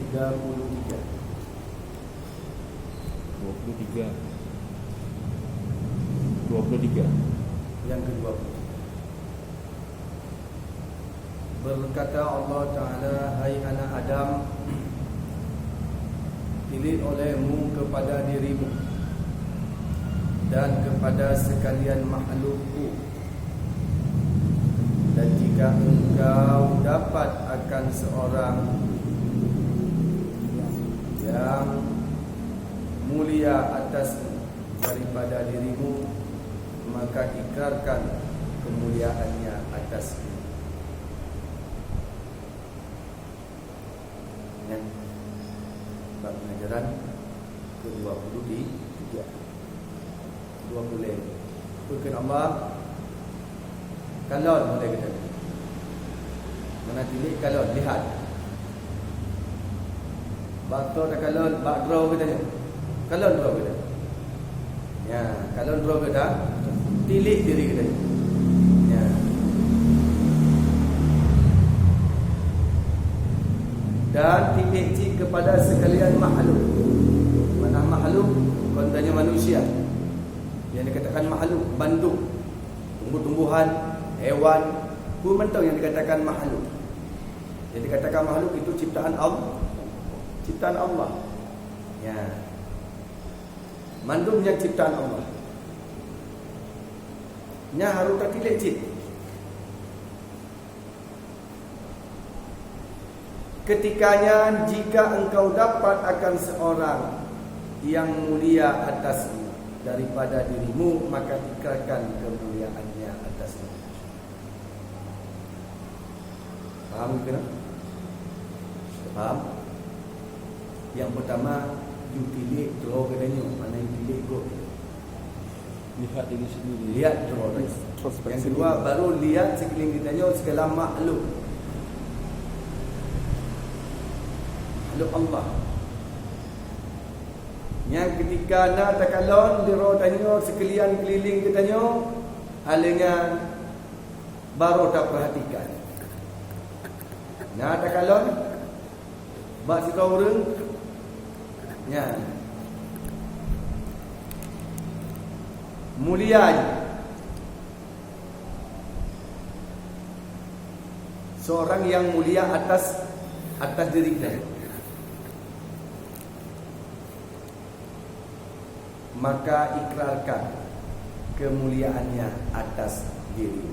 33. 23. Yang ke-23. Berkata Allah Ta'ala, hai anak Adam, pilih olehmu kepada dirimu dan kepada sekalian makhlukku, dan jika engkau dapat akan seorang yang mulia atasmu daripada dirimu, maka ikrarkan kemuliaannya atasmu. Yang bab pengajaran ke-23. 20. Bukan Allah kalon boleh kita. Mana tilik kalon, lihat. Bakto tak kalon, bak draw kita ni. Kalon draw kita. Ya, kalon draw kita, tilik diri kita. Ya. Dan tilik cik kepada sekalian makhluk. Mana makhluk? Kontanya manusia. Yang dikatakan makhluk, banduk, tumbuh-tumbuhan, hewan, pun mentau yang dikatakan makhluk. Yang dikatakan makhluk itu ciptaan Allah. Ciptaan Allah. Ya. Mandumnya ciptaan Allah. Nya harus tak tilik cip. Ketikanya jika engkau dapat akan seorang yang mulia atasmu daripada dirimu, maka ikrarkan kemuliaannya atasmu. Faham ke? Faham? Yang pertama, you tilik draw katanya. Mana you tilik go? Lihat diri sendiri. Lihat draw. Yang kedua, baru lihat sekeliling kitanya segala makhluk. Makhluk Allah. Yang ketika nak takalon diro tanya sekalian keliling kitanya, halnya baru tak perhatikan. Nak takalon bak sikau urang nya mulia seorang yang mulia atas diri kita, maka ikrarkan kemuliaannya atas diri.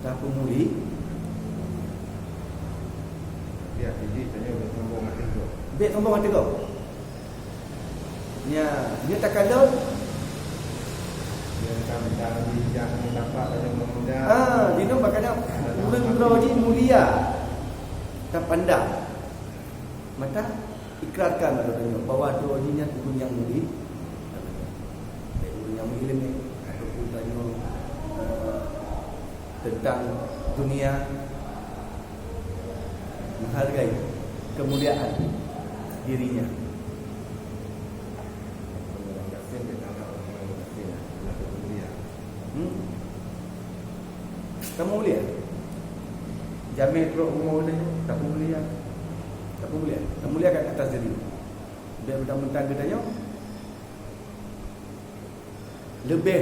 Tak pemuli. Ya, jadi tanya sombong mati tu. Bet sombong mati tu. Ya, dia tak kalau Dia akan jangan dapat pada muda. dia nampak kadang urang ni mulia. Tak pandang. Maka ikrarkan katanya bahawa dua ni turun yang mulia. Yang mengilim ni ataupun tanya tentang dunia, menghargai kemuliaan dirinya. Tak mulia. Jamin teruk umur ni tak mulia. Tak mulia. Tak mulia kat atas diri. Biar mentang-mentang katanya lebih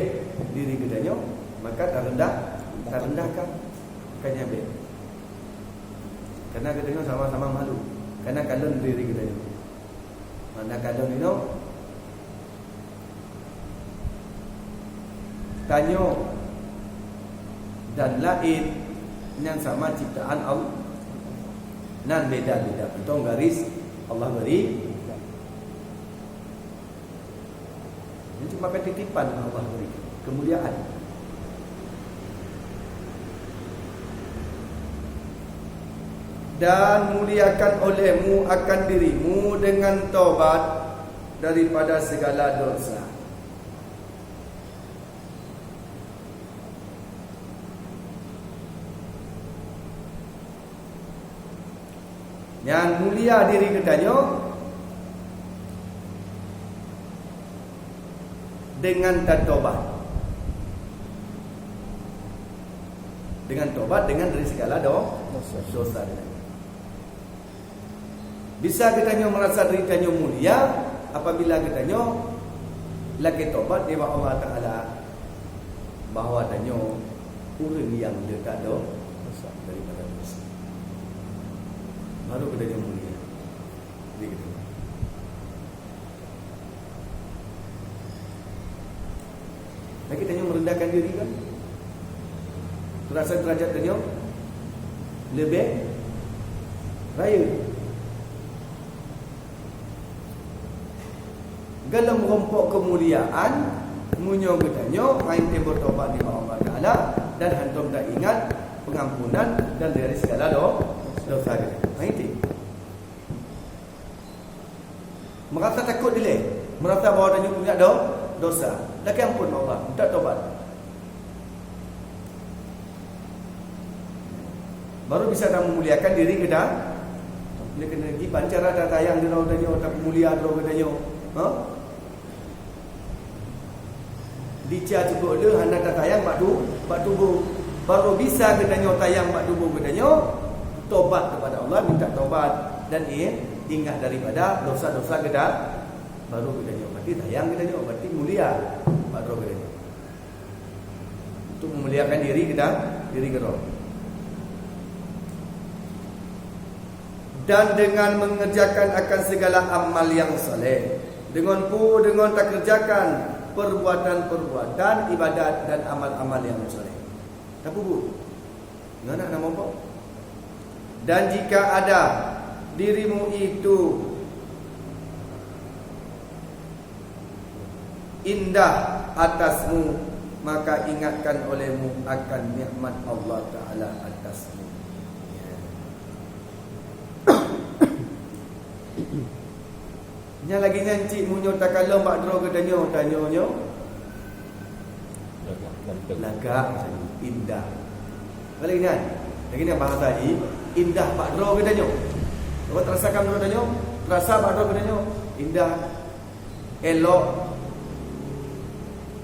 diri kitanya, maka tak rendahkan bukannya baik. Karena kitanya sama-sama malu. Karena kalon diri kitanya. Mana kalon ini tanya dan lain yang sama ciptaan Allah, nan beda-beda. Betul garis Allah beri. Ini cuma titipan Allah beri kemuliaan. Dan muliakan olehmu akan dirimu dengan taubat daripada segala dosa. Yang mulia diri katanya dengan taubat. Dengan taubat, dengan dari segala dosa. Bisa katanya merasa diri tanya mulia apabila katanya lagi tobat dewa Allah Ta'ala bahawa tanya orang yang dia tak ada dosa daripada dosa. Baru katanya mulia. Jadi gitu. Lagi tanya merendahkan diri kan? Terasa derajat tanya lebih raya. Dalam rompok kemuliaan munyo bertanya main tembur tobat di Allah Ta'ala dan hantum dah ingat pengampunan dan dari segala dosa kita. Main itu. Merasa takut dia, merasa bahawa dia punya dosa. Lagi ampun Allah, minta tobat. Baru bisa dah memuliakan diri kita. Dia kena pergi pancara dah tayang dia dah tanya tak mulia dah katanya. Ha? Dica cukup dia hendak tak tayang mak tubuh. Baru bisa katanya tayang mak tubuh katanya tobat kepada Allah, minta tobat dan ingat daripada dosa-dosa kita. Baru katanya berarti tayang katanya berarti mulia. Baru katanya. Untuk memuliakan diri kita dan dengan mengerjakan akan segala amal yang soleh, dengan tak kerjakan perbuatan-perbuatan ibadat dan amal-amal yang soleh. Tak bu, nak nama apa? Dan jika ada dirimu itu indah atasmu, maka ingatkan olehmu akan nikmat Allah Ta'ala atasmu. Nya lagi nanti munyo takalo mak dro ke danyo lagak indah. Lagi kan? Lagi ni bahasa ni indah mak dro ke danyo. Apa terasakan dro danyo? Terasa mak dro ke danyo? Indah, elok,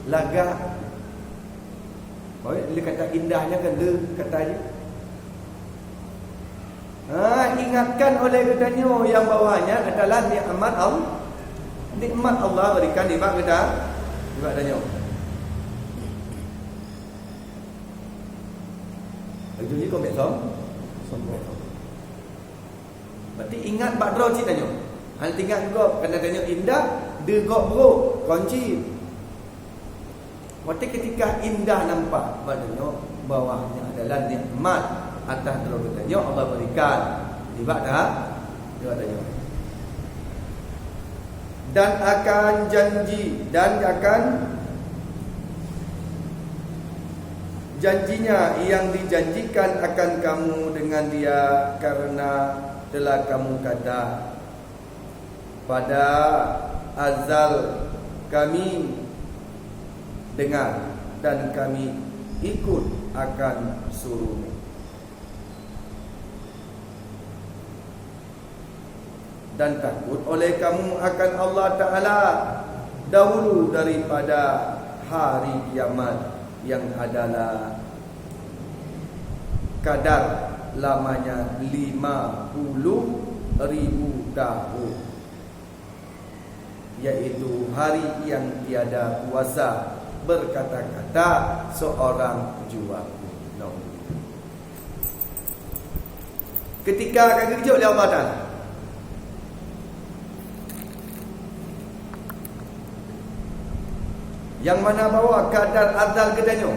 lagak. Baik, dia kata indahnya kan dia kata dia. Ingatkan oleh katanya yang bawahnya adalah nikmat Allah. Nikmat Allah berikan nikmat kita. Nikmat katanya. Itu je kau betul. Berarti ingat bakro cik tanya. Hal tinggal juga kena tanya indah, de gok bro, kunci. Waktu ketika indah nampak badannya bawahnya adalah nikmat. Atas terus bertanya Allah berikan ibadah dan akan janji dan akan janjinya yang dijanjikan akan kamu dengan dia karena telah kamu kata pada azal kami dengar dan kami ikut akan suruhmu. Dan takut oleh kamu akan Allah Ta'ala dahulu daripada hari kiamat yang adalah kadar lamanya 50,000 tahun, yaitu hari yang tiada kuasa berkata-kata seorang juaku. Ketika akan kejut oleh Allah Ta'ala, yang mana bawa kadar azal kedanyo.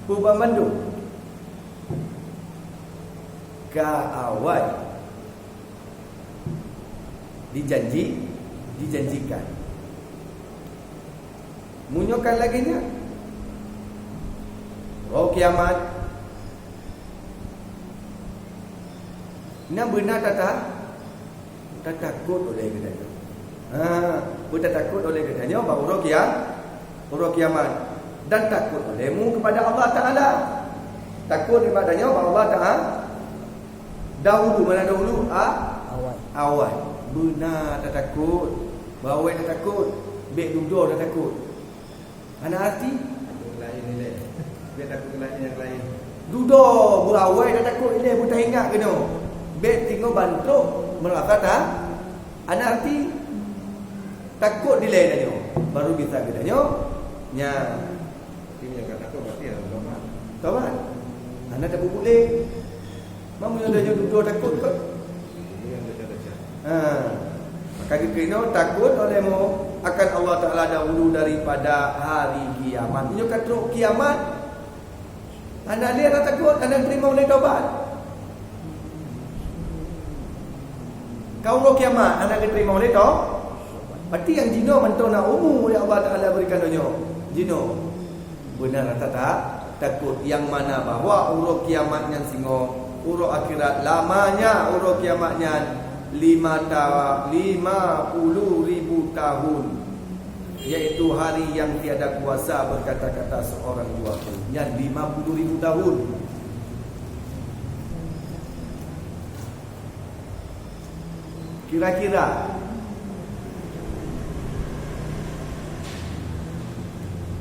Pubah mandu ka awal dijanjikan. Munyokan lagi nya. Oh kiamat. Nak benar tak takut oleh katanya. Bukan takut oleh katanya bahawa orang kiamat dan takut olehmu kepada Allah Ta'ala. Takut ibadahnya bahawa Allah Ta'ala dahulu, mana dahulu? Awal. Benar tak takut. Bahawa tak takut. Bek duduk tak takut. Mana arti? Lain ni. Biar takut kelain yang lain. Duduk berawai dah takut ini buta ingat kena. Bet tengok bantuk merasa tak? Anak arti takut delay dah nyo. Baru bisa kita nyo. Nya Ini yang kata takut berarti harus tobat. Tahu anak tak boleh. Mamu yang dah duduk takut kot. Ini yang baca-baca. Maka kita kena takut olehmu akan Allah Ta'ala dahulu daripada hari kiamat. Ini kata kiamat. Anak dia tak takut, anak terima oleh taubat. Kau roh kiamat, anak terima oleh taubat. Berarti yang jino mentau nak umum oleh Allah Ta'ala berikan dunia. Jino. Benar atau tak? Takut. Yang mana bahawa urut kiamatnya singo, urut akhirat lamanya urut kiamatnya 50,000 tahun, iaitu hari yang tiada kuasa berkata-kata seorang dua pun. Yang 50,000 tahun.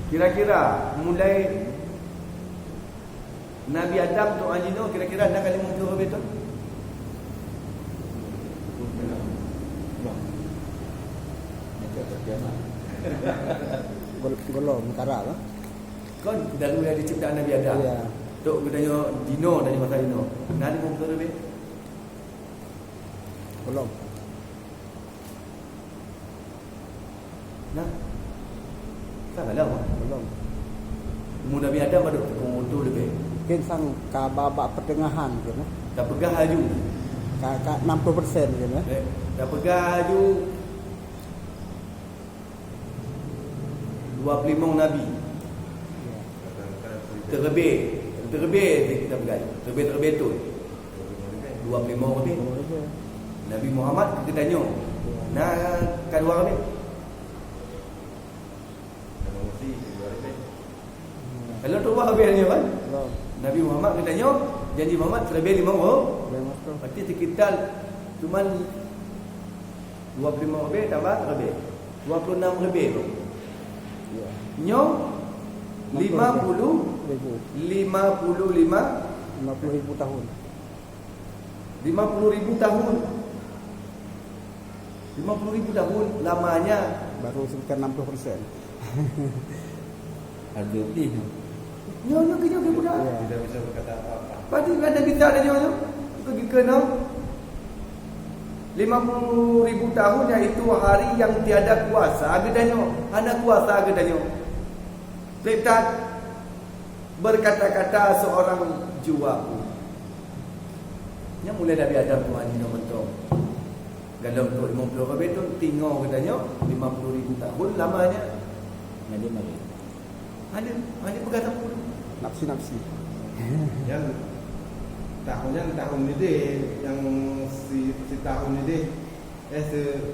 Kira-kira mulai Nabi Adam tu anjino kira-kira nak kali mungkin lebih tu. Golong kara lah. Kan dah mula diciptakan Nabi Adam. Ya. Tok katanya dino dari masa dino. Nak ni mungkin lebih. Golong. Nah. Tak lah. Golong. Umur Nabi Adam ada umur tu lebih. Mungkin sang ka babak pertengahan gitu. Dah pegah haju. Ka 60% gitu. Dah pegah haju 25 Nabi. Terlebih kita pegang. Terlebih tu 25 lebih. Nabi Muhammad kita tanya. Nah kan dua lebih. Kalau tu buat habis kan? Nabi Muhammad kita tanya, janji Muhammad terlebih 5 orang. Berarti sekitar cuma 25 lebih tambah lebih. 26 lebih tu. Ya. Nyo 55 50,000 tahun. 50,000 tahun. 50,000 tahun lamanya. Baru sekitar 60%. Ada lebih. Nyo kerja ke budak. Ya. Tidak bisa berkata apa-apa. Pasti ada kita ada nyo. Pergi ke no. 50,000 tahun iaitu hari yang tiada kuasa agedanyo. Hana kuasa agedanyo. Letak berkata-kata seorang jua. Yang mulai Nabi Adam tu anjino mentong. Galong tu 50 lebih tu tinggal katanya 50,000 tahun lamanya. Ada mana? Ada perkata pun. Nafsi-nafsi. Yang tahun ni deh, yang si tahun ni deh,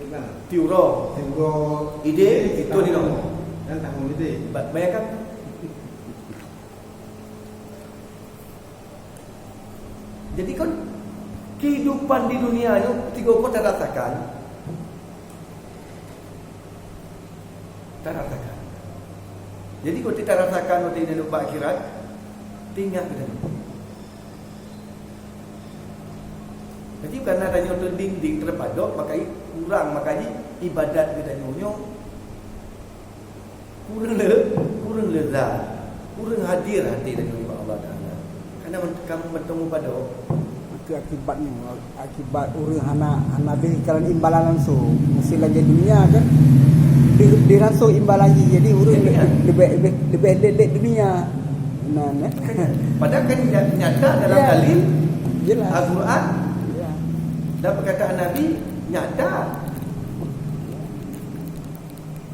gimana? Tiuro. Tengok Ide itu ni no. Yang tahun ni deh. Bayangkan. Jadi kan kehidupan di dunia ni tiga kau tak rasakan. Tak rasakan. Jadi kau tidak rasakan waktu ini lupa akhirat, tinggal kita. Jadi kerana tanya tu dinding terpadok, pakai kurang makanya ibadat kita nyonyo kurang lezat, kurang hadir hati dan Allah Taala. Karena kamu bertemu pada Itu akibatnya. Akibat orang hana berikan imbalan langsung. Mesti lagi dunia kan. Dirasuk imbal lagi. Jadi orang lebih delik dunia. Nah. padahal kan nyata dalam Ya. dalil Jelas. Al-Quran Ya. dan perkataan Nabi nyata.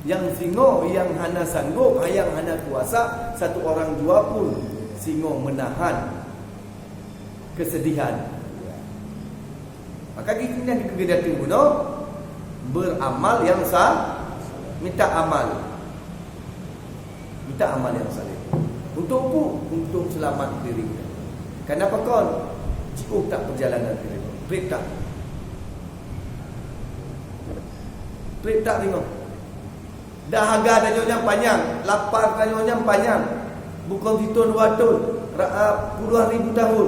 Yang singo yang hana sanggup, yang hana kuasa, satu orang jua pun singo menahan kesedihan. Maka kita yang kita tunggu beramal yang sah, minta amal yang saleh. Untuk apa? Untuk selamat diri kita. Kenapa kon? Cukup tak perjalanan diri. Trip tak tengok. Dahaga dan nyonya panjang, lapar dan nyonya panjang. bukan ditun watun puluhan ribu tahun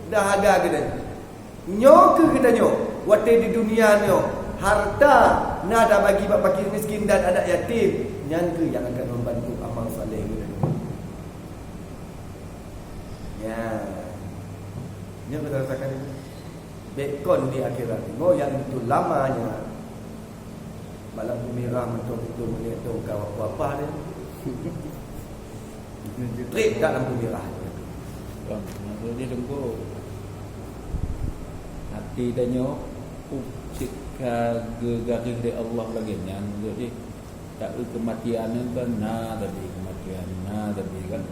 dah ada kita nyo ke kita nyo wate di dunia nyo harta nada bagi bak fakir miskin dan anak yatim nyan ke yang akan membantu amal soleh kita ya nyo kita rasakan itu bekon di akhirat ngo yang itu lamanya malam merah mentok-mentok menyetok kau apa dia trip kat lampu merah. Bang, maksud dia tunggu. Hati danyo cik garing dari Allah lagi nyan jadi tak kematian kan tadi kematian tadi kan.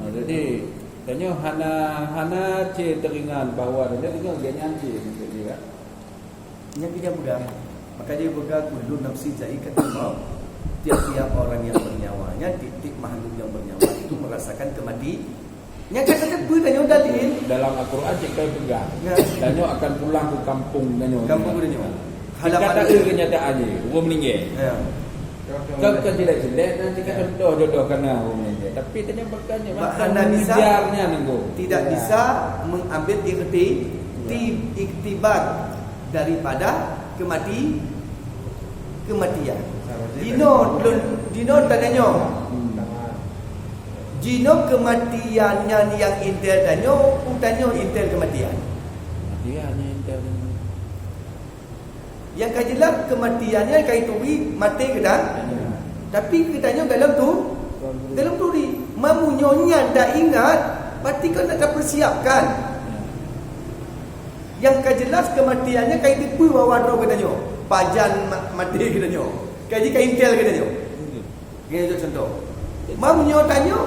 Maksud dia danyo hana ce teringan bahawa dia tinggal dia nyanyi maksud dia kan. Yang tidak mudah. Maka dia berkata kullu nafsi za'iqatul maut. Tiap-tiap orang yang bernyawanya, tiap makhluk yang bernyawa itu merasakan kematian. Yang kata-kata itu danyo dalil dalam Al-Quran cik kau pegang. Ya. Danyo akan pulang ke kampung danyo. Kampung danyo. Kata kenyataannya, orang meninggal. Ya. Kau kan tidak jelek nanti kan jodoh kerana orang meninggal. Tapi danyo berkanya Anda bisa mengejarnya nunggu. tidak bisa mengambil iktibar daripada kematian. Dino tadanya. Jino kematiannya yang intel danyo, utanyo intel kematian. Dia hanya intel. Yang kajilah kematiannya kaitui mati kedah. Tapi kitanya dalam tu di mamunyonya dah ingat, berarti kau nak persiapkan. Yang kajelas kematiannya kaitui wawadro katanya. Pajan mati katanya. Kaji kaintel katanya. Ini itu contoh. Mamunyo tanyo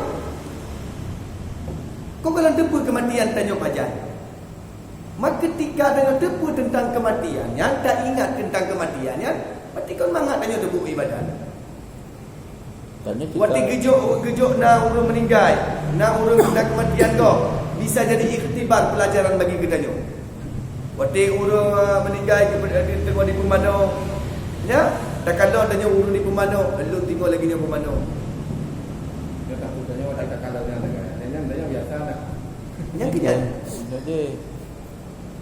kau kalau tepu kematian tanya pajan. Maka ketika tanya tepu tentang kematiannya, tak ingat tentang kematiannya, berarti kau mangat tanya tepu ibadah. Tanya kita. Waktu gejok na urang meninggal, na urang kena kematian kau, bisa jadi ikhtibar pelajaran bagi kita nyo. Waktu urang meninggal tengok di pemano, ya, tak kalau tanya urang di pemano, lu tengok lagi di pemano. Dia tak tanya orang tak kalau dia ada. Dia biasa dah. Yang kejadian. Jadi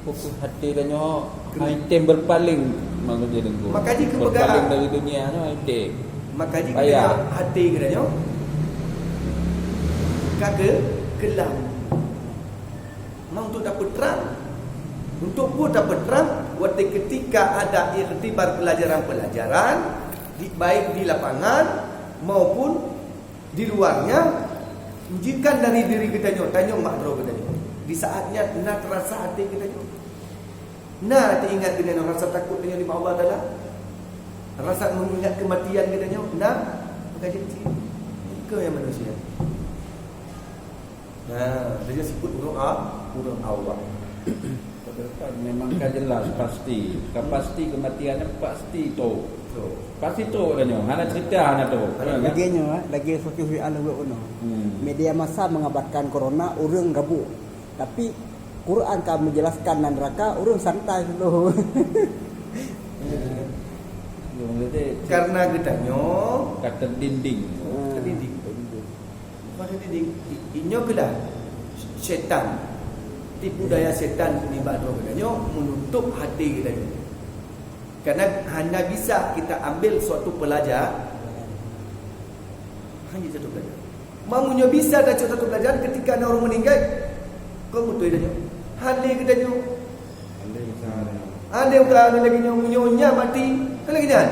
fokus hati danyo item berpaling maksud dia tengok. Maka jika berpaling bergerak. dari dunia no item. Maka jika Bayar. hati katanya kagak kelam. Mau untuk dapat terang. Untuk pun dapat terang waktu ketika ada ikhtibar pelajaran-pelajaran baik di lapangan maupun di luarnya. Ujikan dari diri kita nyo, tanya makro kita nyo. Di saatnya nak terasa hati kita nyo. Nah, ingat kita nyo rasa takut dengan lima Allah Taala. Rasa mengingat kematian kita nyo. Nah, maka jadi kau yang manusia. Nah, dia sebut urang Allah. Memang kan jelas pasti. Pasti kematiannya pasti tu. So, Pasti tu danyo. Hana cerita hana tu. Lagi fokus ala uno. Media massa mengabarkan corona urang gabuk. Tapi Quran kan menjelaskan neraka urang santai dulu. karena kita nyo kata dinding. terdidik. Masa didik inyo kelah setan. Tipu daya setan di badro kita nyo menutup hati kita nyo. Karena hanya bisa kita ambil suatu pelajaran hanya satu pelajaran. Mamunyo bisa dah satu pelajaran ketika ada orang meninggal. Kau betul dah. Hali kita nyo. Anda bisa ada. Ada orang lagi nyo munyonya mati. Kan lagi dah.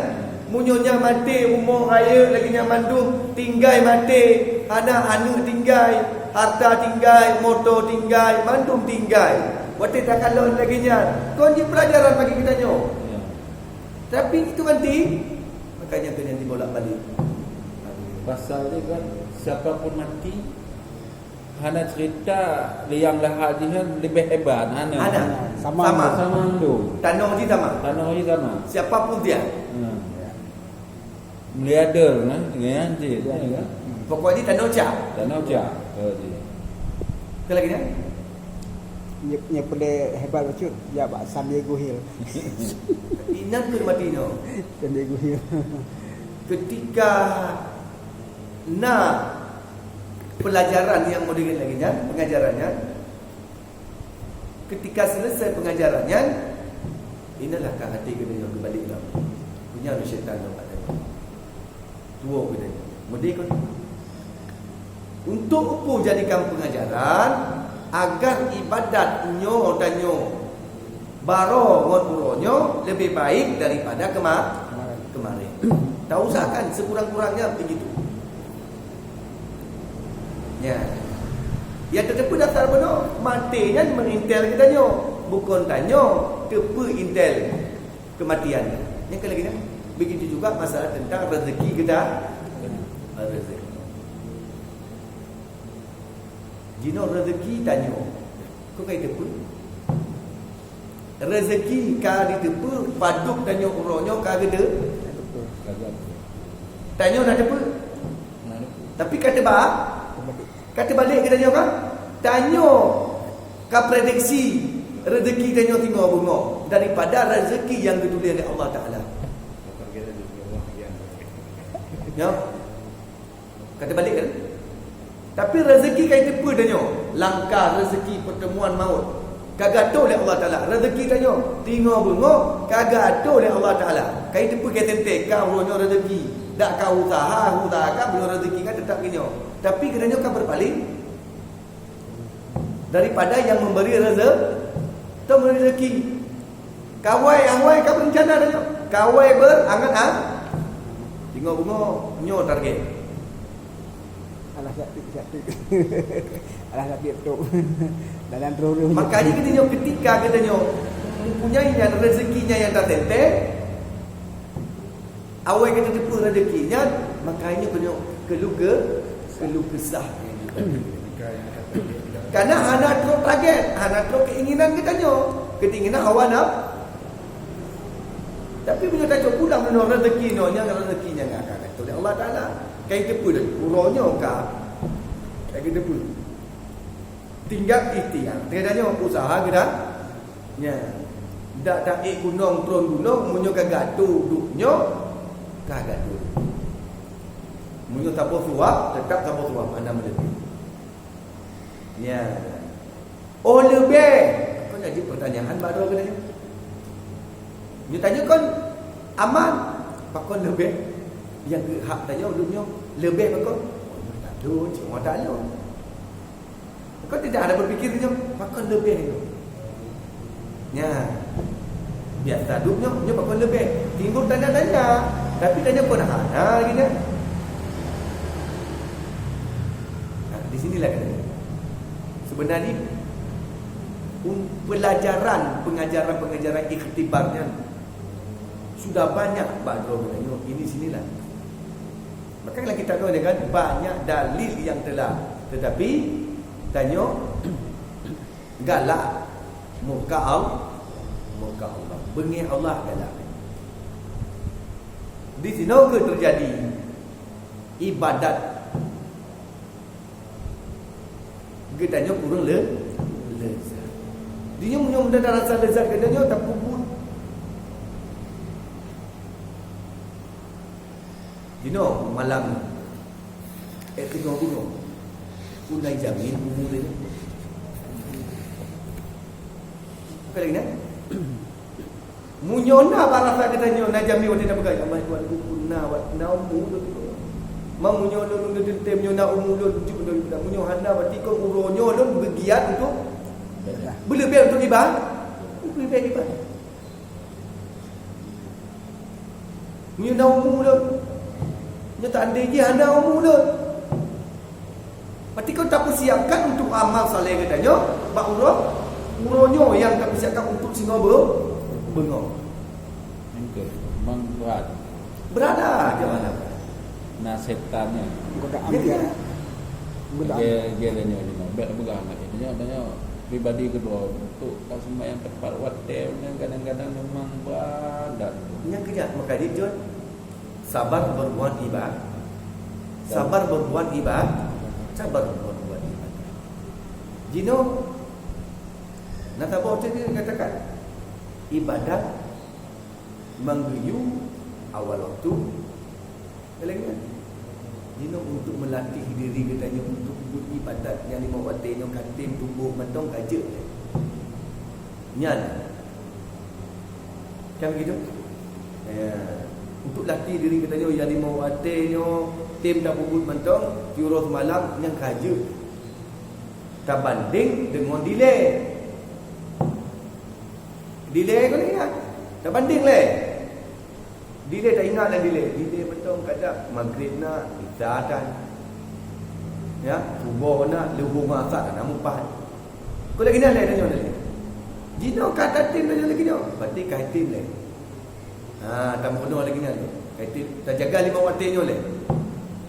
Munyonya mati, umur raya lagi nya mandum, tinggal mati, anak-anak tinggal, harta tinggal, motor tinggal, mandum tinggal. Waktu tak kalau lagi nya. Kau ni pelajaran bagi kita nyo. Tapi itu nanti makanya kena dibolak-balik. Pasal dia kan siapapun mati hana cerita liang lahat dia lebih hebat hana. Sama. Sama tu. Tanah di sama. Tanah dia sama. Siapapun dia. Miliarder nah dengan je kan. Pokoknya tanah cak. Tanah jah. Ke lagi dah. Nya pede hebat lucu ya Pak San Diego Hill. Inan ke mati no. San Diego Hill. Ketika nak pelajaran yang moden lagi nya, pengajarannya. Ketika selesai pengajarannya, inilah ke hati kita yang kembali dalam. Punya syaitan tu katanya. Tua kita. Moden kan. Untuk apa jadikan pengajaran agar ibadat nyo dan nyo baro ngon uronyo lebih baik daripada kemarin. Tak usahakan sekurang-kurangnya begitu. Ya. Yang terdepa dasar benar matinya mengintel kita nyo, bukan tanyo tepa intel kematian. Yang ke lagi ni. Begitu juga masalah tentang rezeki kita. Rezeki. Jino rezeki tanyo. Kau kait tepa? Rezeki ka ditepa paduk tanyo uronyo ka gede. Tanyo nak tepa. Tapi kata balik kita tanyo kan? Tanyo ka prediksi rezeki tanyo tinggal bunga daripada rezeki yang ditulis oleh Allah Taala. Ya. Kata balik kan? Tapi rezeki kai tepa tanyo, langkah rezeki pertemuan maut kagato oleh Allah Taala. Rezeki tanyo tinggal bunga kagato oleh Allah Taala. Kai tepa kai tentek ka uronyo rezeki. Dak kau usaha kan belum rezeki kan tetap kinyo. Tapi kenanya kan berpaling daripada yang memberi rezeki. Kawai kau berencana tanya. Kawai berangan-angan. Tengok bunga nyo target. Alah sakit. Alah sakit tu. Dalam terus. Makanya katanya ketika katanya mempunyai rezekinya yang tertentu, awal kita tipu rezekinya, makanya kena keluh kesah. Karena hana teruk target, hana teruk keinginan katanya, keinginan hawa nafsu. Tapi punya tak pulang dengan rezekinya enggak akan kata oleh Allah Taala. Kai tipu dah, uronyo ka. Kai tipu. Tinggal ikhtiar. Tiadanya usaha kita. Ya. Dak gunung turun gunung munyo kagatu duknyo kagatu. Munyo tapo suap tetap tapo suap anda lebih. Ya. Oh lebih. Kau jadi pertanyaan baru katanya. Dia tanya kan aman. Pakon lebih. Yang hak tanya duknyo lebih pakon. Aduh, cuma tak ada. Kau tidak ada berfikir dia pakon lebih itu. Ya. Biasa duduknya punya pakon lebih. Timbul tanya-tanya. Tapi tanya kau nak ada lagi dah. Nah, di sinilah katanya. Sebenarnya pengajaran ikhtibarnya sudah banyak bahawa katanya ini sinilah. Maka kalau kita tahu kan banyak dalil yang telah tetapi tanya galak muka Allah bengih Allah galak. Di sini ke terjadi ibadat getanya kurang lezat. Dia punya rasa lezat katanya tak puput. Dino malam tengok gunung unai jamin umur dia. Bukan lagi nak? Munyona barasa katanya na jamin wadi nak pegang Allah tuan kuna wat naumu tu. Mamunyo lu ngentem nyo na umulun juk do munyo handa wati ko uronyo lu bergiat untuk berlebih untuk ibadah. Berlebih ibadah. Munyo na umulun. Nyo tak ada je handa umulun. Berarti kau tak persiapkan untuk amal saleh katanya, bak uronyo yang tak persiapkan untuk singa bengok. Itu memang berat. Berada di mana? Nah setannya. Goda ambil. Gelenya ni begang katanya banyak pribadi kedua untuk sembahyang tepat waktu kadang-kadang memang berat. Yang kejap maka dia sabar berbuat ibadah. Sabar berbuat ibadah. Jino Nata Bauta dia katakan ibadat menggeyu awal waktu lagi Jino untuk melatih diri katanya untuk beribadat yang 5 waktu yang katim tumbuh mentong kaje. Nyan. Kan begitu? Untuk latih diri katanya yang 5 waktu tim dah bubut mentong diurus malam yang kaje. Tak banding dengan delay. Delay kau ingat? Tak banding leh. Delay tak ingat lah delay. Delay betul kadang maghrib nak, isya dan ya, subuh nak, luhur masak nak mupah. Kau lagi nak leh tanya leh. Jino kata tim tanya lagi dia. Berarti kaitin leh. Tak penuh lagi nak. Kaitin tak jaga 5 waktu nyo leh.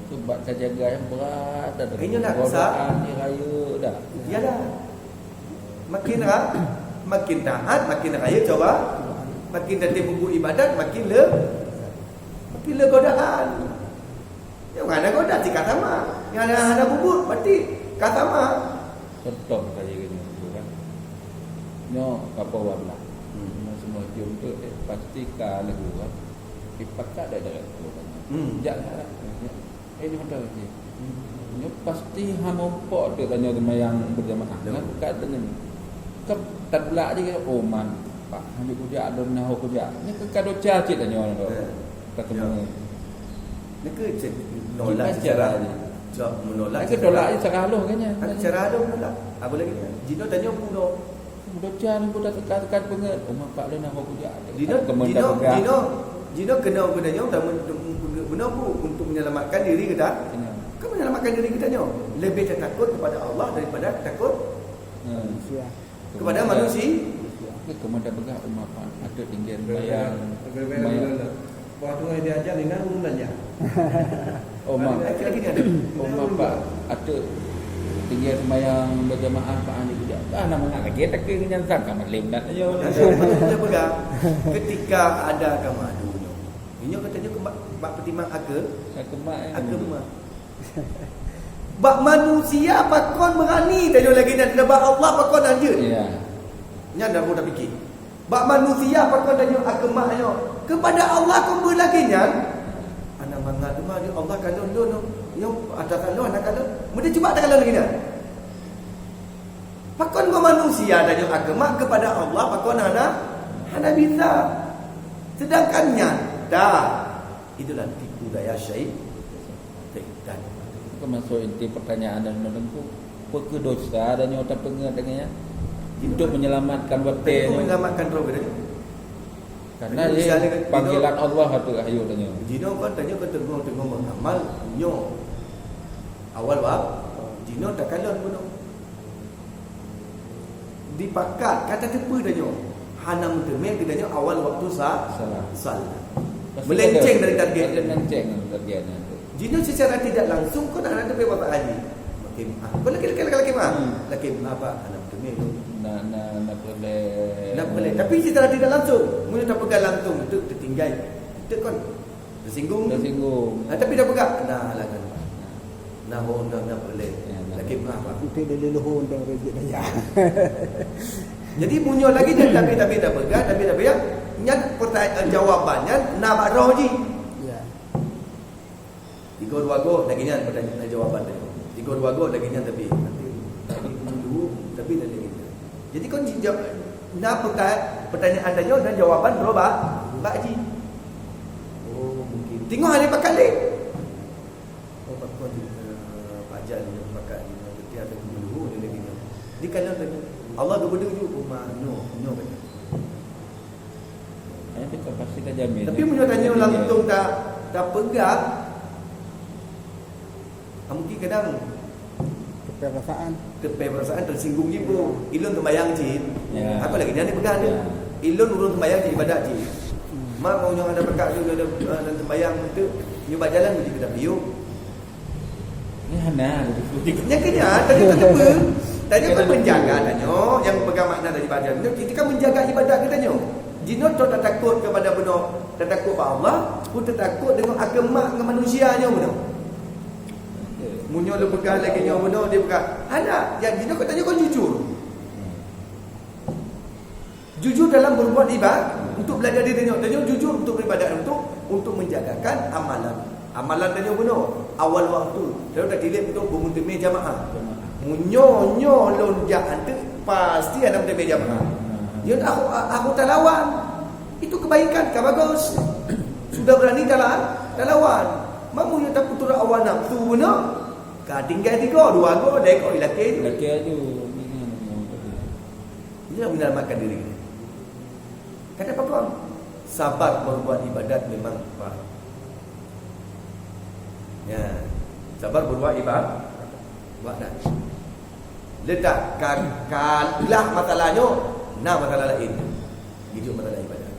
Sebab tak jaga yang berat dah. Ini nak besar. Ni raya dah. Ya dah. Makin makin taat, makin raya coba. Makin datang buku ibadat, makin le godaan. Yang mana goda si katama. Yang ada bubut berarti katama. Contoh saja gini kan. Nyo kapau wala. Semua jom tu pasti kalau kan. Dipakai dah tu kan. Jangan. Ini betul je. Nyo pasti hamompok tu tanya yang berjamaah. Kan katanya. Tak pula je oh man. Pak ambil kujak don nah kujak. Ni kado cacit tanya orang tu. Ketemu. Ni ke nolak secara jawab menolak. Ke tolak secara halus kan ya. Secara halus menolak. Apa lagi? Jino tanya puno. Bocah ni budak tekan pengat. Oh mak pak le nak kujak. Jino kena gunanya guna untuk menyelamatkan diri kita. Kan menyelamatkan diri kita nyo. Lebih takut kepada Allah daripada takut kepada manusia. Kemudian pegang umat ada tinggal bayang. Waktu dia ajar dengan umumnya. Umat lagi ada. Umat pak ada tinggal semayang berjamaah pak ani juga. Nama nak lagi tak kena sangka malim nak aja. Dia pegang ketika ada kamadu. Ini katanya bab pertimbangan agama. Bab manusia pakon berani tanya lagi nak bab Allah pakon aja. Ya. Nya dah mudah fikir. Bab manusia pakon tanya agama nya. Kepada Allah kau berlagi nya. Anak mangat rumah dia Allah kalau no. Yo ada kalau anak kalau. Mesti cuba ada kalau lagi dah. Pakon kau manusia tanya agama kepada Allah pakon hana bisa. Sedangkannya dah itulah tipu daya syaitan. Masuk inti pertanyaan dan menentu apa dosa dan nyata pengat dengannya untuk menyelamatkan batin menyelamatkan roh dia. Karena dia panggilan Allah tu ayu tanya. Jino kan tanya ke tengok mengamal nyo. Awal bab jino tak kalah pun. Dipakat kata tepa tanya. Hanam temel kita tanya awal waktu salat. Melenceng dari target. Melenceng dari targetnya. Jino secara tidak langsung kau nak ada berapa haji. Makin kau laki apa anak demi tu. Nak boleh. Tapi secara tidak langsung, mula tak pegang langsung itu tertinggal. Itu kan tersinggung. Tapi dah pegang. Nah kan. Nah boleh. Laki apa? Itu dia leluhur dan rezeki dia. Jadi munyol lagi dia tapi dah pegang, tapi dah pegang. Yang pertanyaan jawabannya nak roh ji. Tiga dua go lagi nya pertanyaan jawapan dia. Tiga dua go lagi nya tapi dulu tapi dah lagi. Jadi kau jawab nak pertanyaan tanya dan jawapan berubah haji. Oh mungkin. Tengok hari pakali. Oh pakon pajar dia pakai dia ada dulu dia lagi. Di kalau Allah kebedu juga no kata. Itu pasti kita jamin. Tapi punya tanya langsung tak pegang. Mungkin kadang tepi perasaan tersinggung jipo. Ilun tembayang cip. Ya. Apa lagi dia ni pegang dia. Ilun urun tembayang cip ibadat cip. Mak mau yang ada berkat juga ada tembayang itu nyoba jalan pergi ke Dapiu. Ni hana. Yang kena tadi tak apa. Tadi kan menjaga tanya yang pegang makna dari baca. Kita kan menjaga ibadat kita tanya. Jino tak takut kepada benar, tak takut pada Allah, pun tak takut dengan agama dengan manusianya benar. Munyo lu pegang lagi nyawa benar dia pegang. Ada yang jino kau tanya kau jujur. Jujur dalam berbuat ibadat untuk belajar diri tanya jujur untuk beribadat untuk menjagakan amalan. Amalan tanya benar. awal waktu. Dia dah tilik untuk bermuntah jamaah. Munyo lonjakan tu pasti ada muntah jamaah. Dia aku tak lawan. Itu kebaikan, kan bagus. Sudah berani tak lawan. Mamu yang tak putus awal nafsu no. Ka tinggal 3, 2 go, dekok ilaki. Laki aja. Dia menyelamatkan diri. Kata apa kau? Sabar berbuat ibadat memang berat. Ya, sabar berbuat ibadat. Letak kalah masalahnya, masalah lain. Hidup masalah ibadat.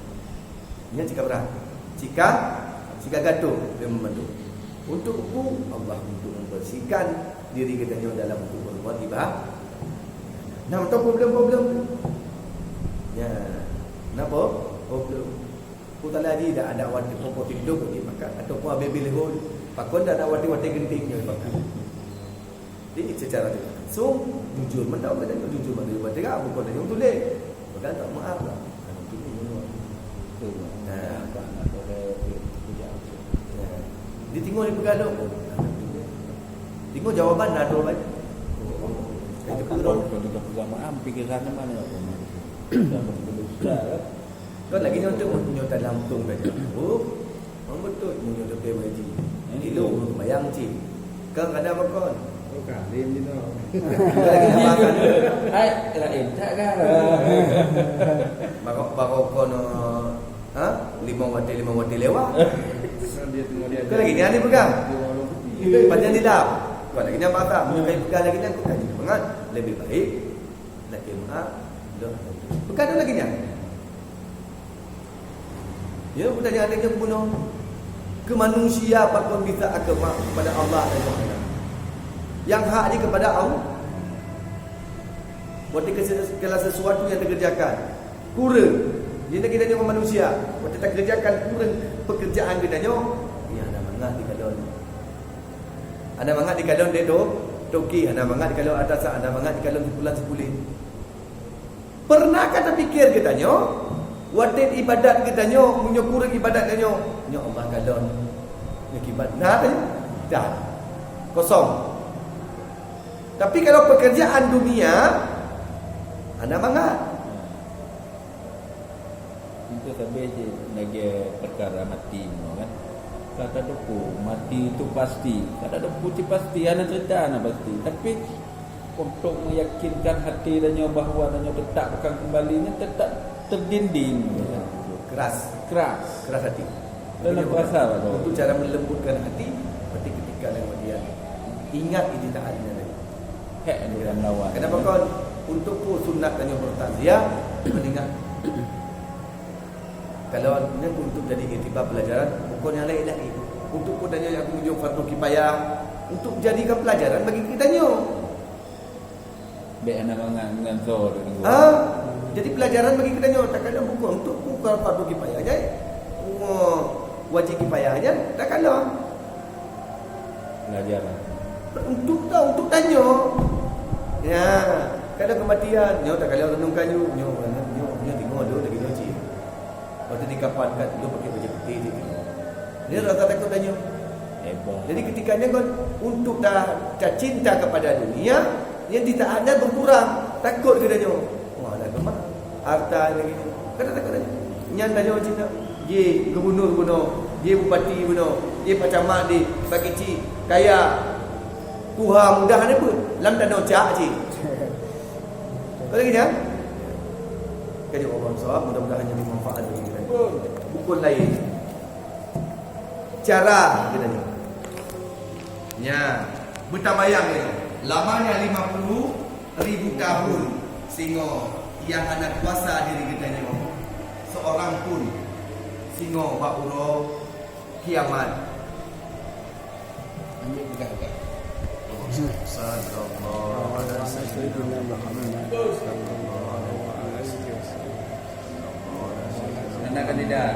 Ini jika berat. Jika gaduh, dia membantu. Untuk Allah untuk membersihkan diri kita dalam untuk berbuat ibadat. Nah, tahu problem-problem. Ya, kenapa? Problem. Kita lagi dah ada wati pokok hidup di makan ataupun abil lehul. Pakon dah ada wati-wati gentingnya makan. Ini secara tu. So, jujur mentau kita jujur mana dia baca bukan dia yang tulis. Bukan tak maaf lah. Kalau tu dia tengok dia bergaduh. Tengok jawapan dah ada baik. Kalau kita pegang maaf, fikirannya mana? Dah berdosa. Kau lagi nyontok nyontok lampung tadi. Oh, betul nyontok dia baji. Dilo bayang cik. Kau ada apa kau? Oh, kalim je tau. Lagi nak makan. Hai, lain tak kan? Bako kau no, 5 wati lewat. Dia tengok dia. Kau lagi ni ada pegang. Panjang dilap. Kau lagi nak makan. Kau pegang lagi nak kau kaji banget. Lebih baik. Lagi pegang tu lagi ni. Ya, bertanya ada yang bunuh ke manusia apapun bisa agama kepada Allah dan Tuhan. Yang hak dia kepada Allah. Waktu segala sesuatu yang dikerjakan kurang. Dia nak kita manusia. Waktu tak kerjakan kurang pekerjaan kita nyo. Ya, ada mangat di kalon. Ada mangat di kalon dia tu. Toki, ada mangat di kalon atas, ada mangat di kalon sepulan. Pernahkah terfikir kita nyo? Wadid ibadat kita nyo, punya kurang ibadat kita nyo. Nyo Allah kalon. Nyo ibadat. Nah, dah. Kosong. Tapi kalau pekerjaan dunia, anda mangat. Itu sampai je lagi perkara mati kan. Kata doku mati itu pasti. Kata doku itu pasti, ana cerita ana pasti. Tapi untuk meyakinkan hati dan bahawa dan tetap akan kembalinya tetap terdinding. Keras hati. Dalam bahasa apa? Untuk cara melembutkan hati, seperti ketika dia ingat ijtihadnya tadi. Hak dalam lawan. Kenapa kau untuk sunat dan bertakziah mengingat kalau ini untuk jadi iktibar pelajaran bukan yang lain lagi. Untuk kau tanya aku menjadi fardu kifayah untuk jadikan pelajaran bagi kita nyo. Be anak dengan zor dengan jadi pelajaran bagi kita nyo. Tak kalau bukan untuk bukan fardu kifayah aja. Wajib kifayah aja tak kalau pelajaran. Untuk tanya. Ya, kalau kematian nyo tak kalau renung kayu nyo tengok dulu lagi nyo cik. Waktu dikapankan lu pakai baju putih je. Dia rasa takut tanya. Hebat. Jadi ketikanya kau untuk dah cinta kepada dunia yang tidak ada berkurang. Takut ke tanya. Wah, dah gemak. Harta lagi. Kata takut tanya. Nyan tanya macam mana? Ye gubernur bunuh, ye bupati bunuh, ye pacamat di bagi cik kaya. Tuhan mudah ni pun. Lam tak nak cak cik. Kau lagi dia? Kaji orang sahab mudah-mudahan jadi manfaat bagi kita. Bukan lain. Cara kita ni. Ya, bertabayang ni. Lamanya 50,000 tahun sehingga yang anak kuasa diri kita ni. Seorang pun sehingga ba'uro kiamat. Ambil dekat. Sallallahu alaihi wasallam. Anak kandidat